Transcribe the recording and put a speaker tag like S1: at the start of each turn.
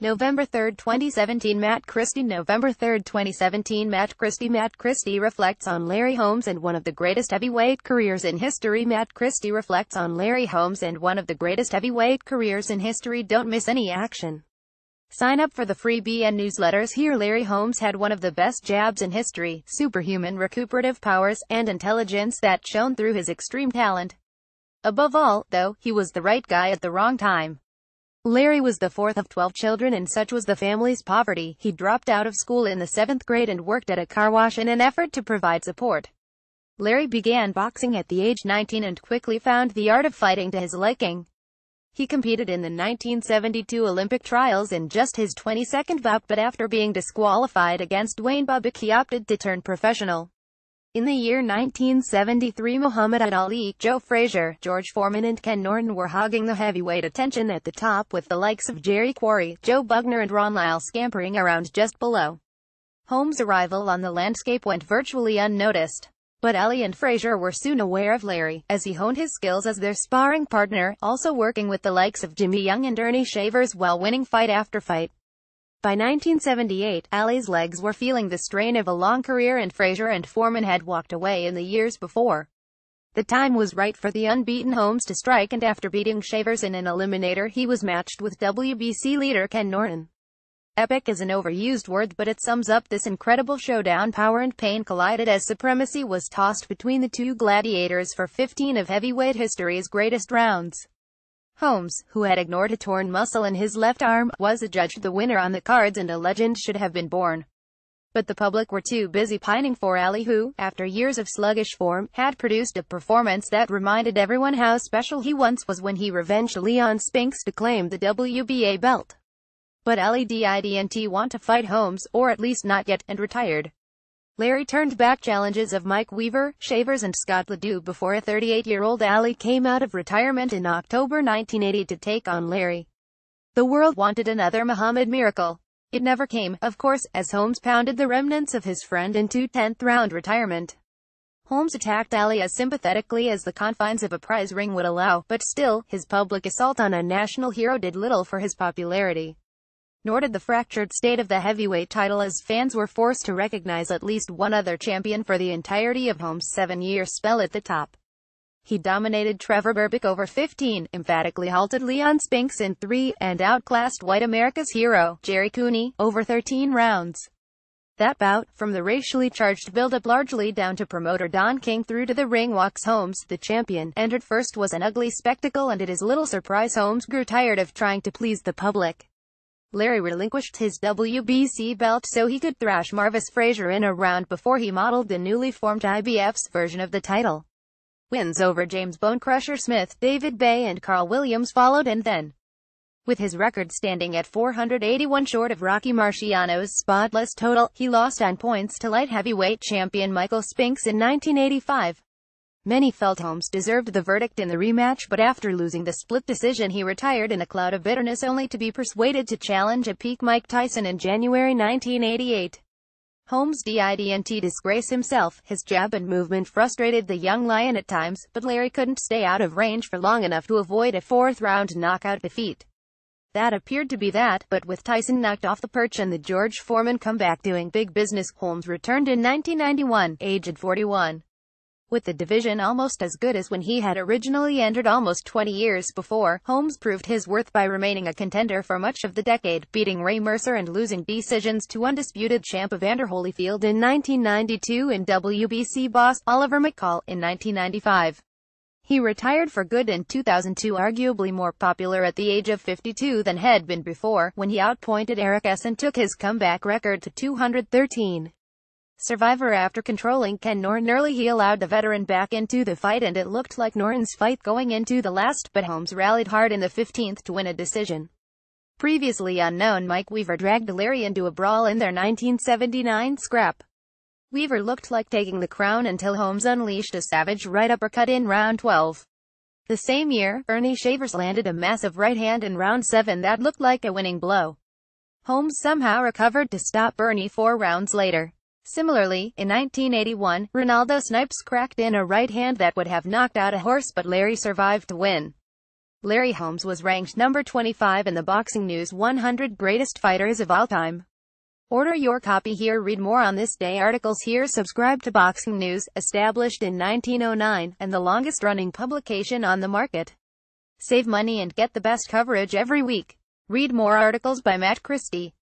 S1: November 3, 2017 Matt Christie November 3, 2017 Matt Christie reflects on Larry Holmes and one of the greatest heavyweight careers in history. Matt Christie reflects on Larry Holmes and one of the greatest heavyweight careers in history. Don't miss any action. Sign up for the free BN newsletters here. Larry Holmes had one of the best jabs in history, superhuman recuperative powers, and intelligence that shone through his extreme talent. Above all, though, he was the right guy at the wrong time. Larry was the fourth of 12 children, and such was the family's poverty, he dropped out of school in the 7th grade and worked at a car wash in an effort to provide support. Larry began boxing at the age 19 and quickly found the art of fighting to his liking. He competed in the 1972 Olympic trials in just his 22nd bout, but after being disqualified against Dwayne Bubbick, he opted to turn professional. In the year 1973, Muhammad Ali, Joe Frazier, George Foreman and Ken Norton were hogging the heavyweight attention at the top, with the likes of Jerry Quarry, Joe Bugner and Ron Lyle scampering around just below. Holmes' arrival on the landscape went virtually unnoticed. But Ali and Frazier were soon aware of Larry, as he honed his skills as their sparring partner, also working with the likes of Jimmy Young and Ernie Shavers while winning fight after fight. By 1978, Ali's legs were feeling the strain of a long career, and Frazier and Foreman had walked away in the years before. The time was right for the unbeaten Holmes to strike, and after beating Shavers in an eliminator, he was matched with WBC leader Ken Norton. Epic is an overused word, but it sums up this incredible showdown. Power and pain collided as supremacy was tossed between the two gladiators for 15 of heavyweight history's greatest rounds. Holmes, who had ignored a torn muscle in his left arm, was adjudged the winner on the cards, and a legend should have been born. But the public were too busy pining for Ali, who, after years of sluggish form, had produced a performance that reminded everyone how special he once was when he revenged Leon Spinks to claim the WBA belt. But Ali didn't want to fight Holmes, or at least not yet, and retired. Larry turned back challenges of Mike Weaver, Shavers and Scott Ledoux before a 38-year-old Ali came out of retirement in October 1980 to take on Larry. The world wanted another Muhammad miracle. It never came, of course, as Holmes pounded the remnants of his friend into 10th-round retirement. Holmes attacked Ali as sympathetically as the confines of a prize ring would allow, but still, his public assault on a national hero did little for his popularity. Nor did the fractured state of the heavyweight title, as fans were forced to recognize at least one other champion for the entirety of Holmes' 7-year spell at the top. He dominated Trevor Berbick over 15, emphatically halted Leon Spinks in 3, and outclassed white America's hero, Jerry Cooney, over 13 rounds. That bout, from the racially charged build-up largely down to promoter Don King through to the ring walks Holmes, the champion, entered first, was an ugly spectacle, and it is little surprise Holmes grew tired of trying to please the public. Larry relinquished his WBC belt so he could thrash Marvis Frazier in a round before he modeled the newly formed IBF's version of the title. Wins over James Bone Crusher Smith, David Bay and Carl Williams followed, and then, with his record standing at 481 short of Rocky Marciano's spotless total, he lost on points to light heavyweight champion Michael Spinks in 1985. Many felt Holmes deserved the verdict in the rematch, but after losing the split decision he retired in a cloud of bitterness, only to be persuaded to challenge a peak Mike Tyson in January 1988. Holmes didn't disgrace himself. His jab and movement frustrated the young lion at times, but Larry couldn't stay out of range for long enough to avoid a 4th-round knockout defeat. That appeared to be that, but with Tyson knocked off the perch and the George Foreman comeback doing big business, Holmes returned in 1991, aged 41. With the division almost as good as when he had originally entered almost 20 years before, Holmes proved his worth by remaining a contender for much of the decade, beating Ray Mercer and losing decisions to undisputed champ Evander Holyfield in 1992 and WBC boss Oliver McCall in 1995. He retired for good in 2002, arguably more popular at the age of 52 than had been before, when he outpointed Eric S. and took his comeback record to 213. Survivor. After controlling Ken Norton early, he allowed the veteran back into the fight, and it looked like Norton's fight going into the last, but Holmes rallied hard in the 15th to win a decision. Previously unknown Mike Weaver dragged Larry into a brawl in their 1979 scrap. Weaver looked like taking the crown until Holmes unleashed a savage right uppercut in round 12. The same year, Ernie Shavers landed a massive right hand in round 7 that looked like a winning blow. Holmes somehow recovered to stop Ernie 4 rounds later. Similarly, in 1981, Ronaldo Snipes cracked in a right hand that would have knocked out a horse, but Larry survived to win. Larry Holmes was ranked number 25 in the Boxing News 100 Greatest Fighters of All Time. Order your copy here. Read more on this day articles here. Subscribe to Boxing News, established in 1909, and the longest-running publication on the market. Save money and get the best coverage every week. Read more articles by Matt Christie.